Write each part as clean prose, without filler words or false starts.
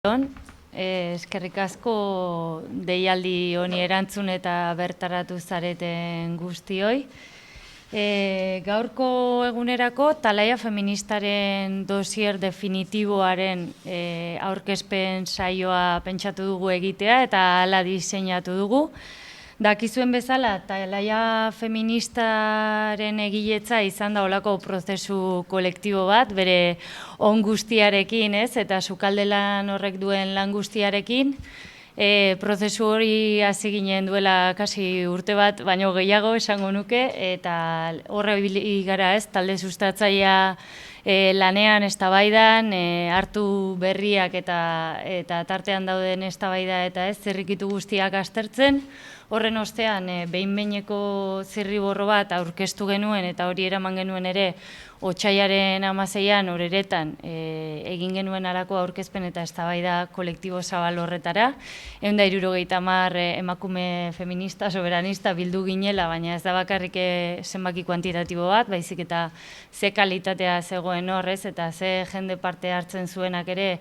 Eskerrik asko deialdi honi erantzun eta bertaratu zareten guztioi. Gaurko egunerako Talaia feministaren dosier definitiboaren aurkezpen saioa pentsatu dugu egitea eta hala diseinatu dugu. Dakizuen bezala, Talaia feministaren egiletza izan da olako prozesu kolektibo bat, bere on guztiarekin, eta sukalde lan horrek duen lan guztiarekin. Prozesu hori hasi ginen duela kasi urte bat, baino gehiago esango nuke, eta horre ibili gara talde sustatzailea lanean, eztabaidan, hartu berriak eta tartean dauden eztabaida eta zirrikitu guztiak aztertzen. Horren ostean, behin-behineko zirriborro bat aurkeztu genuen eta hori eraman genuen ere otsailaren 16an horeretan egin genuen halako aurkezpen eta eztabaida kolektibo zabal horretara. 170 emakume feminista, soberanista bildu ginela, baina ez da bakarrik zenbaki kuantitatibo bat, baizik eta ze kalitatea zegoen horrez eta ze jende parte hartzen zuenak ere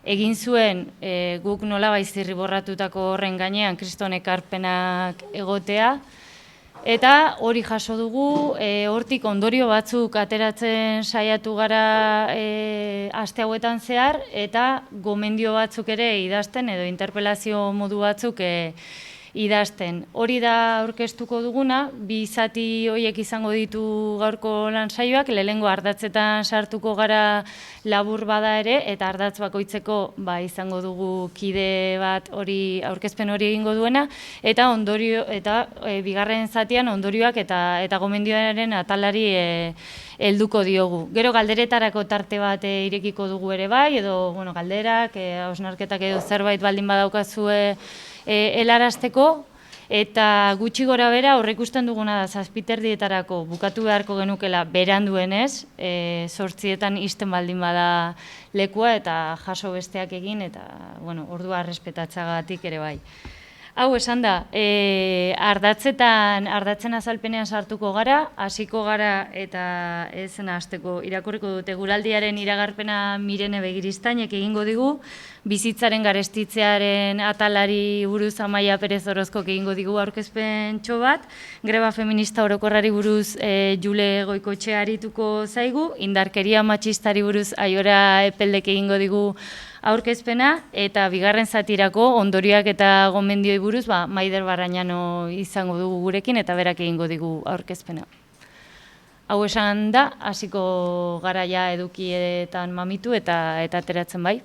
egin zuen guk nolabait zirriborratutako horren gainean kriston ekarpenak egotea, eta hori jaso dugu, hortik ondorio batzuk ateratzen saiatu gara aste hauetan zehar, eta gomendio batzuk ere idazten edo interpelazio modu batzuk idazten. Hori da aurkeztuko duguna, bi zati horiek izango ditu gaurko lan saioak, lehenengo ardatzetan sartuko gara labur bada ere, eta ardatz bakoitzeko izango dugu kide bat hori aurkezpen hori egingo duena, eta bigarren zatian ondorioak eta gomendioaren atalari helduko diogu. Gero galderetarako tarte bat irekiko dugu ere bai, edo galderak, hausnarketak edo zerbait baldin badaukazue helarazteko, eta gutxi gora bera aurreikusten duguna da 7:30 bukatu beharko genukela beranduenez, 8etan ixten baldin bada lekua eta jaso besteak egin eta ordua errespetatzeagatik ere bai. Hau esan da, ardatzen azalpenean sartuko gara, hasiko gara eta ezen hasteko irakurriko dute guraldiaren iragarpena Mirene Begiristainek egingo digu, bizitzaren garestitzearen atalari buruz Amaia Perez Orozkok egingo digu aurkezpen bat, greba feminista orokorrari buruz Jule Goikoetxea arituko zaigu, indarkeria matxistari buruz Aiora Epeldek egingo digu aurkezpena, eta bigarren zatirako ondorioak eta gomendioi buruz Maider Barrañano izango dugu gurekin eta berak egingo digu aurkezpena. Hau esan da, hasiko garaia edukietan mamitu eta ateratzen bai.